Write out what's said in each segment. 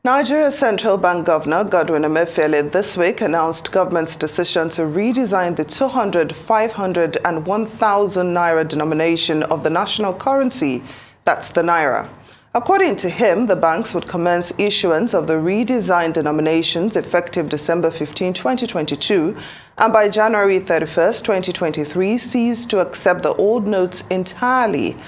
Nigeria's Central Bank Governor Godwin Emefiele this week announced government's decision to redesign the 200, 500 and 1,000 Naira denomination of the national currency, that's the Naira. According to him, the banks would commence issuance of the redesigned denominations effective December 15, 2022, and by January 31, 2023, cease to accept the old notes entirely.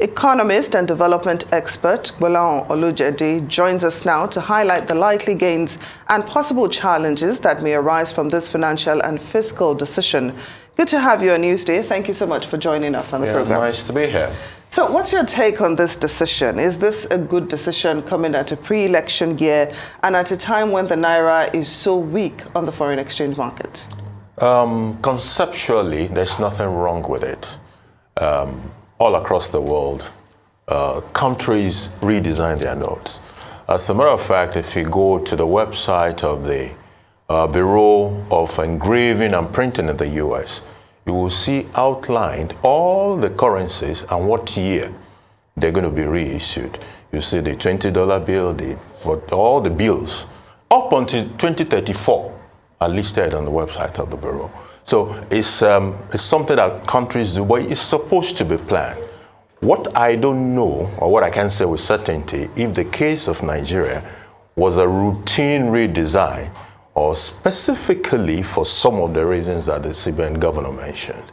Economist and development expert Gbolahan Olojede joins us now to highlight the likely gains and possible challenges that may arise from this financial and fiscal decision. Good to have you on Newsday. Thank you so much for joining us on the program. Nice to be here. So what's your take on this decision? Is this a good decision coming at a pre-election year and at a time when the Naira is so weak on the foreign exchange market? Conceptually, there's nothing wrong with it. All across the world, countries redesign their notes. As a matter of fact, if you go to the website of the Bureau of Engraving and Printing in the US, you will see outlined all the currencies and what year they're going to be reissued. You see the $20 bill, for all the bills, up until 2034 are listed on the website of the Bureau. So it's something that countries do, but it's supposed to be planned. What I don't know, or what I can say with certainty, if the case of Nigeria was a routine redesign, or specifically for some of the reasons that the CBN governor mentioned.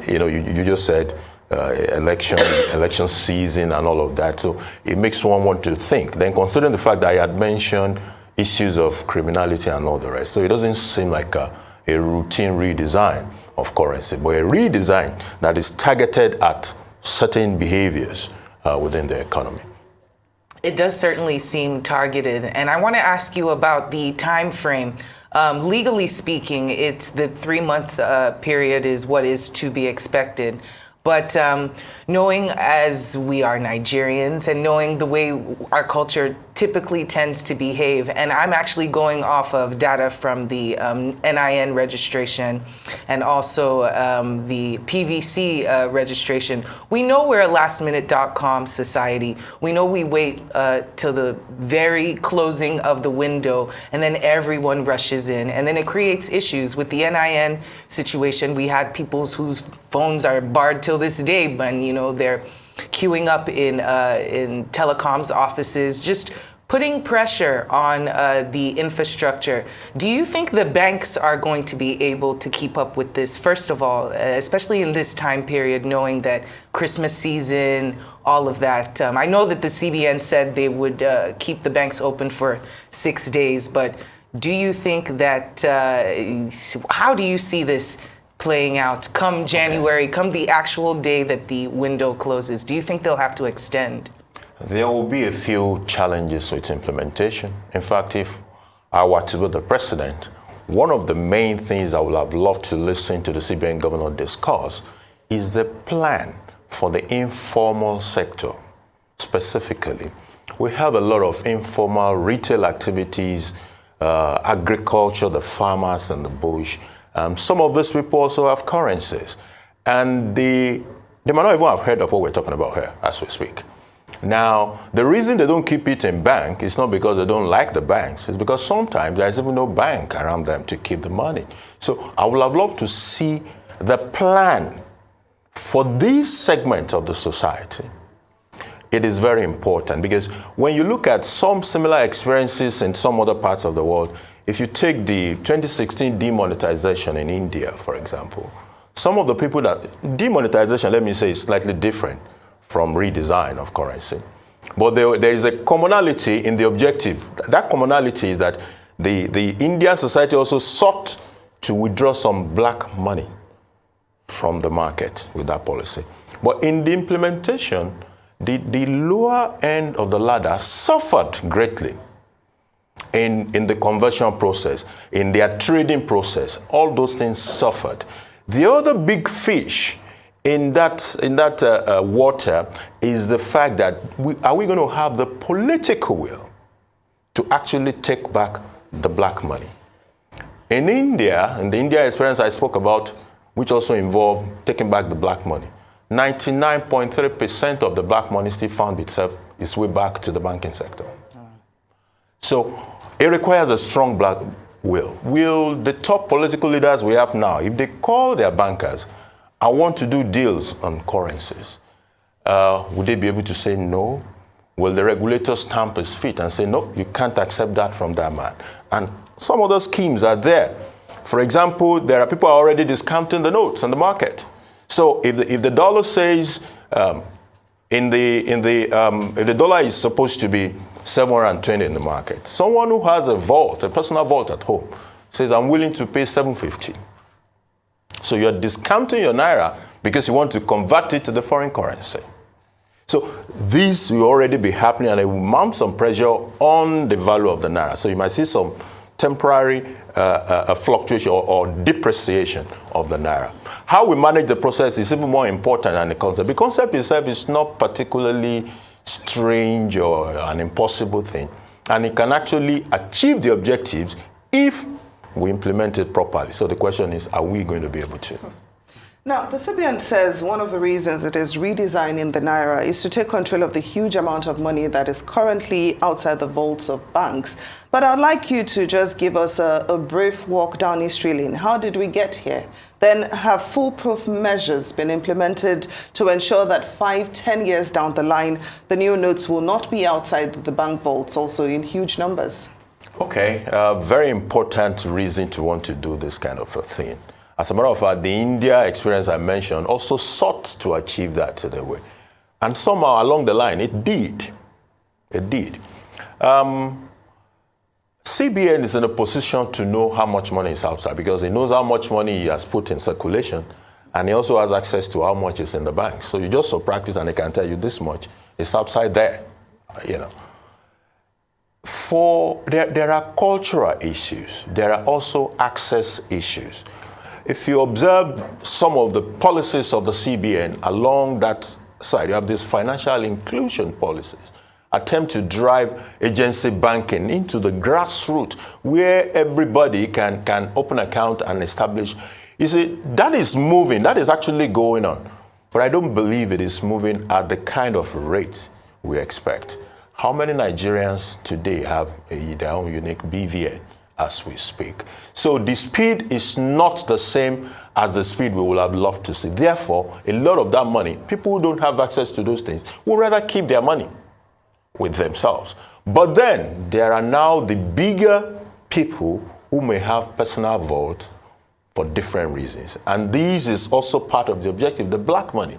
You just said election season and all of that, so it makes one want to think. Then considering the fact that I had mentioned issues of criminality and all the rest, so it doesn't seem like a routine redesign of currency, but a redesign that is targeted at certain behaviors within the economy. It does certainly seem targeted, and I want to ask you about the time frame. Legally speaking, it's the 3-month period is what is to be expected. But knowing as we are Nigerians and knowing the way our culture typically tends to behave, and I'm actually going off of data from the NIN registration and also the PVC registration, we know we're a lastminute.com society. We know we wait till the very closing of the window and then everyone rushes in. And then it creates issues. With the NIN situation, we had people whose phones are barred till this day, but they're queuing up in telecoms offices, just putting pressure on the infrastructure. Do you think the banks are going to be able to keep up with this, first of all, especially in this time period, knowing that Christmas season, all of that? I know that the CBN said they would keep the banks open for 6 days, but do you think that, how do you see this playing out come January, come the actual day that the window closes? Do you think they'll have to extend? There will be a few challenges with implementation. In fact, if I were to be the president, one of the main things I would have loved to listen to the CBN governor discuss is the plan for the informal sector. Specifically, we have a lot of informal retail activities, agriculture, the farmers and the bush. Some of these people also have currencies, and they might not even have heard of what we're talking about here as we speak. Now, the reason they don't keep it in bank is not because they don't like the banks. It's because sometimes there's even no bank around them to keep the money. So I would have loved to see the plan for this segment of the society. It is very important because when you look at some similar experiences in some other parts of the world, if you take the 2016 demonetization in India, for example, some of the people that demonetization, let me say, is slightly different from redesign of currency. But there is a commonality in the objective. That commonality is that the Indian society also sought to withdraw some black money from the market with that policy. But in the implementation, the lower end of the ladder suffered greatly in the conversion process, in their trading process. All those things suffered. The other big fish in that water is the fact that are we going to have the political will to actually take back the black money? In India, in the India experience I spoke about, which also involved taking back the black money, 99.3% of the black money still found its way back to the banking sector. So it requires a strong black will. Will the top political leaders we have now, if they call their bankers, I want to do deals on currencies, would they be able to say no? Will the regulator stamp his feet and say, no, you can't accept that from that man? And some other schemes are there. For example, there are people already discounting the notes on the market. So if the dollar says, if the dollar is supposed to be 720 in the market, someone who has a vault, a personal vault at home, says, I'm willing to pay 750. So you're discounting your Naira because you want to convert it to the foreign currency. So this will already be happening, and it will mount some pressure on the value of the Naira. So you might see some temporary fluctuation or depreciation of the Naira. How we manage the process is even more important than the concept. The concept itself is not particularly strange or an impossible thing, and it can actually achieve the objectives if we implement it properly. So the question is, are we going to be able to? Now, the CBN says one of the reasons it is redesigning the Naira is to take control of the huge amount of money that is currently outside the vaults of banks. But I'd like you to just give us a brief walk down history lane. How did we get here? Then have foolproof measures been implemented to ensure that 5-10 years down the line, the new notes will not be outside the bank vaults, also in huge numbers? Okay, very important reason to want to do this kind of a thing. As a matter of fact, the India experience I mentioned also sought to achieve that in a way. And somehow along the line, it did. It did. CBN is in a position to know how much money is outside because he knows how much money he has put in circulation, and he also has access to how much is in the bank. So you just subtract it and he can tell you this much is outside there, you know. There are cultural issues. There are also access issues. If you observe some of the policies of the CBN along that side, you have these financial inclusion policies, attempt to drive agency banking into the grassroots where everybody can open an account and establish. You see, that is moving, that is actually going on. But I don't believe it is moving at the kind of rate we expect. How many Nigerians today have their own unique BVN as we speak? So the speed is not the same as the speed we would have loved to see. Therefore, a lot of that money, people who don't have access to those things, would rather keep their money with themselves. But then there are now the bigger people who may have personal vault for different reasons. And this is also part of the objective, the black money.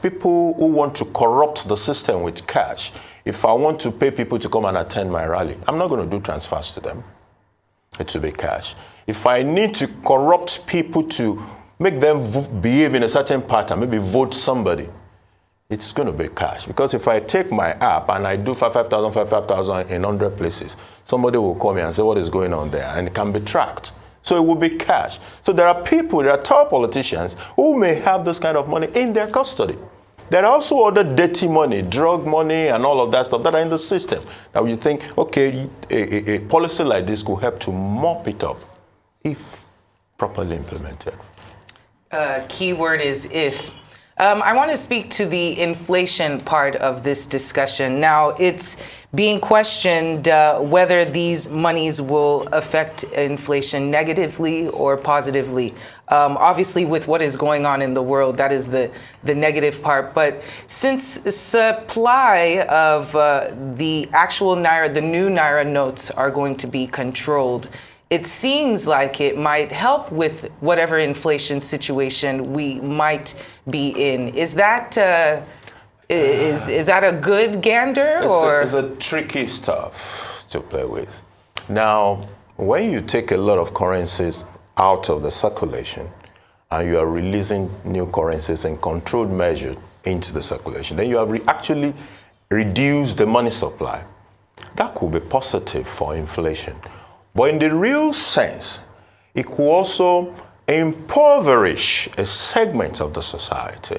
People who want to corrupt the system with cash. If I want to pay people to come and attend my rally, I'm not going to do transfers to them. It will be cash. If I need to corrupt people to make them behave in a certain pattern, maybe vote somebody, it's going to be cash. Because if I take my app and I do 5,000 in 100 places, somebody will call me and say, what is going on there? And it can be tracked. So it will be cash. So there are people, there are top politicians who may have this kind of money in their custody. There are also other dirty money, drug money and all of that stuff that are in the system. Now you think, okay, a policy like this could help to mop it up if properly implemented. Key word is if. I want to speak to the inflation part of this discussion. Now, it's being questioned whether these monies will affect inflation negatively or positively. Obviously, with what is going on in the world, that is the negative part. But since supply of the actual Naira, the new Naira notes are going to be controlled, it seems like it might help with whatever inflation situation we might be in. Is that is that a good gander? It's a tricky stuff to play with. Now, when you take a lot of currencies out of the circulation and you are releasing new currencies in controlled measure into the circulation, then you have actually reduced the money supply. That could be positive for inflation. But in the real sense, it could also impoverish a segment of the society.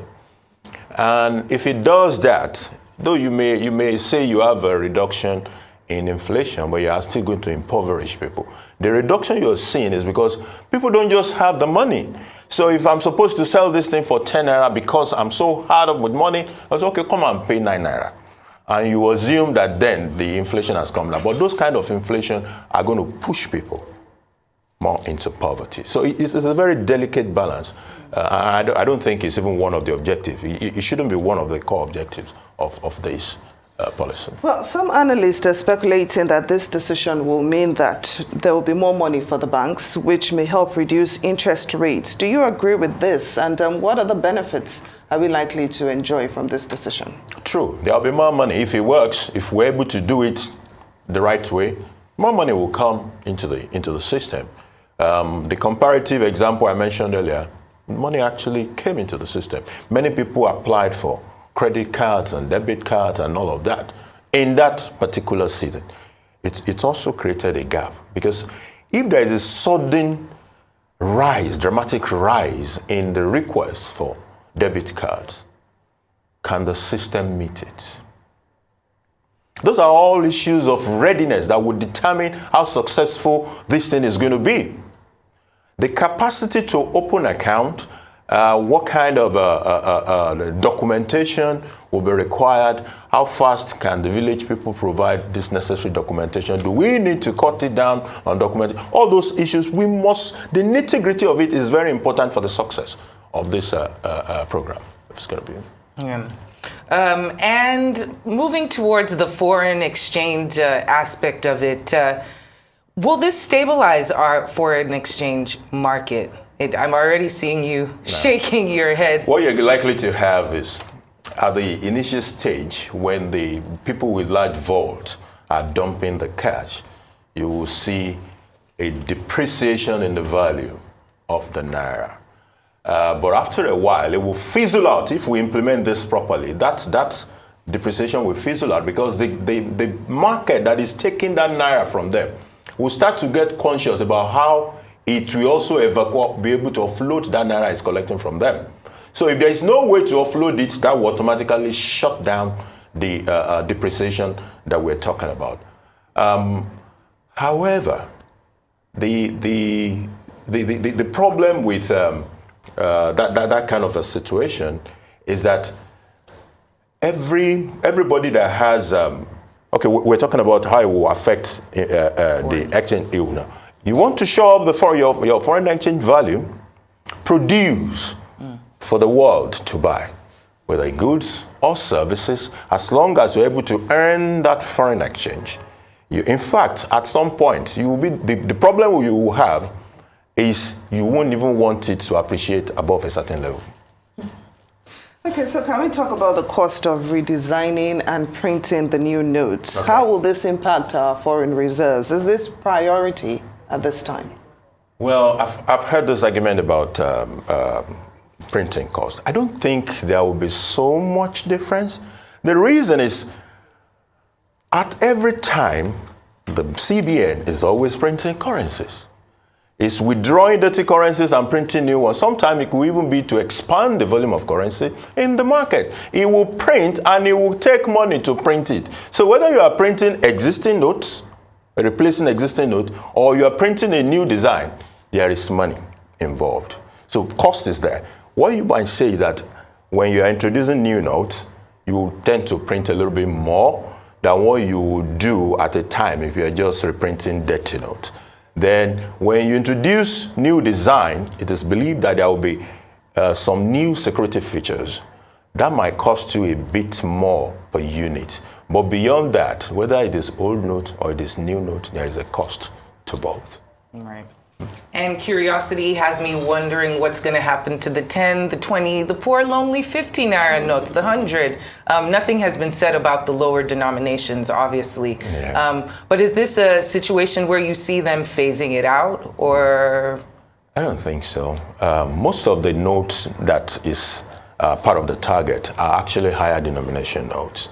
And if it does that, though you may say you have a reduction in inflation, but you are still going to impoverish people. The reduction you're seeing is because people don't just have the money. So if I'm supposed to sell this thing for 10 Naira because I'm so hard up with money, I say, okay, come and pay 9 Naira. and you assume that then the inflation has come down. But those kind of inflation are going to push people more into poverty. So it's a very delicate balance. I don't think it's even one of the objectives. It shouldn't be one of the core objectives of this policy. Well, some analysts are speculating that this decision will mean that there will be more money for the banks, which may help reduce interest rates. Do you agree with this? And what other benefits are we likely to enjoy from this decision? True. There will be more money. If it works, if we're able to do it the right way, more money will come into the system. The comparative example I mentioned earlier, money actually came into the system. Many people applied for credit cards and debit cards and all of that in that particular season. It's also created a gap, because if there is a sudden rise, dramatic rise in the request for debit cards, can the system meet it? Those are all issues of readiness that would determine how successful this thing is going to be. The capacity to open account, what kind of documentation will be required, how fast can the village people provide this necessary documentation, do we need to cut it down on documentation, all those issues, the nitty-gritty of it is very important for the success of this program. It's going to be. Yeah. And moving towards the foreign exchange aspect of it, will this stabilize our foreign exchange market? I'm already seeing you shaking your head. What you're likely to have is, at the initial stage, when the people with large vaults are dumping the cash, you will see a depreciation in the value of the Naira. But after a while, it will fizzle out. If we implement this properly, that depreciation will fizzle out, because the market that is taking that Naira from them will start to get conscious about how it will also be able to offload that Naira it's collecting from them. So if there is no way to offload it, that will automatically shut down the depreciation that we're talking about. However, the problem with that kind of a situation is that everybody that has okay, we're talking about how it will affect the exchange. You want to show up your foreign exchange value, produce for the world to buy, whether goods or services, as long as you're able to earn that foreign exchange. In fact, at some point, you will be the problem you will have is you won't even want it to appreciate above a certain level. Okay, so can we talk about the cost of redesigning and printing the new notes? Okay. How will this impact our foreign reserves? Is this priority at this time? Well, I've heard this argument about printing cost. I don't think there will be so much difference. The reason is, at every time, the CBN is always printing currencies. It's withdrawing dirty currencies and printing new ones. Sometimes it could even be to expand the volume of currency in the market. It will print, and it will take money to print it. So whether you are printing existing notes, replacing existing notes, or you are printing a new design, there is money involved. So cost is there. What you might say is that when you are introducing new notes, you will tend to print a little bit more than what you would do at a time if you are just reprinting dirty notes. Then when you introduce new design, it is believed that there will be some new security features. That might cost you a bit more per unit. But beyond that, whether it is old note or it is new note, there is a cost to both. Right. And curiosity has me wondering what's going to happen to the 10, the 20, the poor lonely 50 Naira notes, the 100. Nothing has been said about the lower denominations, obviously. Yeah. But is this a situation where you see them phasing it out, or? I don't think so. Most of the notes that is part of the target are actually higher denomination notes.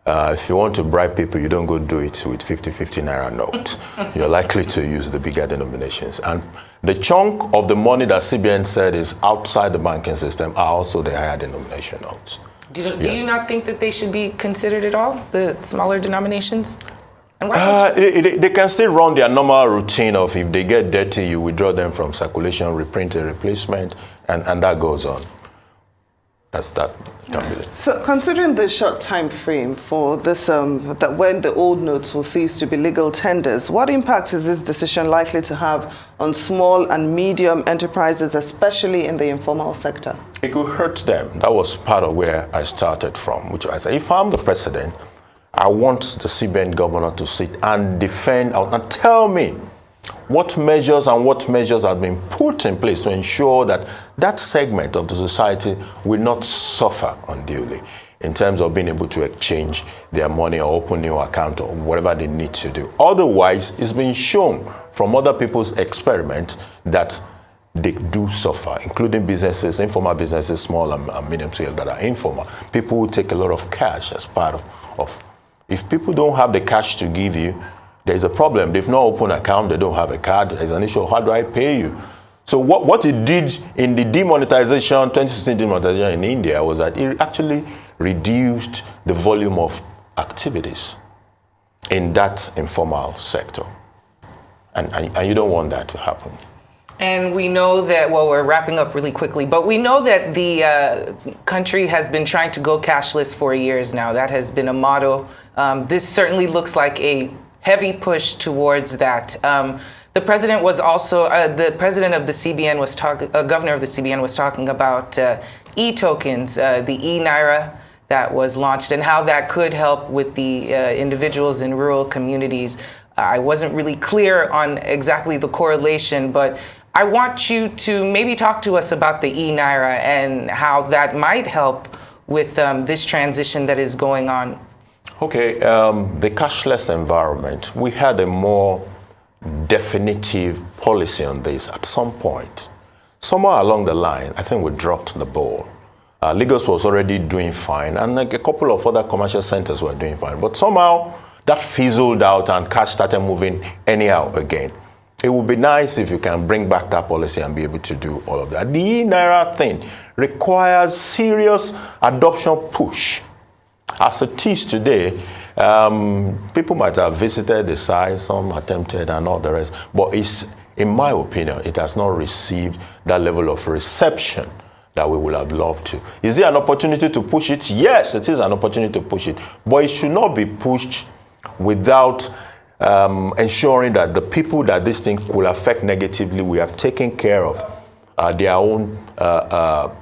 If you want to bribe people, you don't go do it with 50 Naira note. You're likely to use the bigger denominations. And the chunk of the money that CBN said is outside the banking system are also the higher denomination notes. Do you not think that they should be considered at all, the smaller denominations? And why they can still run their normal routine of, if they get dirty, you withdraw them from circulation, reprint a replacement, and that goes on. that can be. So, considering the short time frame for this, that when the old notes will cease to be legal tenders, what impact is this decision likely to have on small and medium enterprises, especially in the informal sector? It could hurt them. That was part of where I started from, which I said, if I'm the president, I want the CBN governor to sit and defend and tell me what measures have been put in place to ensure that that segment of the society will not suffer unduly in terms of being able to exchange their money or open new account or whatever they need to do. Otherwise, it's been shown from other people's experiments that they do suffer, including businesses, informal businesses, small and medium scale that are informal. People will take a lot of cash as part of if people don't have the cash to give you, there's a problem. They've not opened an account, they don't have a card, there's an issue, how do I pay you? So what it did in the demonetization, 2016 demonetization in India was that it actually reduced the volume of activities in that informal sector. And you don't want that to happen. And we know that, well, we're wrapping up really quickly, but we know that the country has been trying to go cashless for years now. That has been a motto. This certainly looks like a heavy push towards that. The president was also, the president of the CBN was governor of the CBN was talking about e-tokens, the e-Naira that was launched and how that could help with the individuals in rural communities. I wasn't really clear on exactly the correlation, but I want you to maybe talk to us about the e-Naira and how that might help with this transition that is going on. Okay, the cashless environment, we had a more definitive policy on this at some point. Somewhere along the line, I think we dropped the ball. Lagos was already doing fine, and like a couple of other commercial centers were doing fine. But somehow that fizzled out and cash started moving anyhow again. It would be nice if you can bring back that policy and be able to do all of that. The e-Naira thing requires serious adoption push. As it is today, people might have visited the site, some attempted and all the rest, but it's, in my opinion, it has not received that level of reception that we would have loved to. Is there an opportunity to push it? Yes, it is an opportunity to push it, but it should not be pushed without ensuring that the people that this thing could affect negatively, we have taken care of their own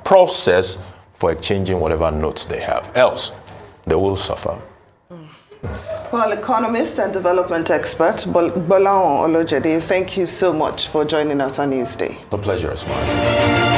process for exchanging whatever notes they have. Else, they will suffer. Well, economist and development expert Gbolahan Olojede, thank you so much for joining us on Newsday. The pleasure is mine.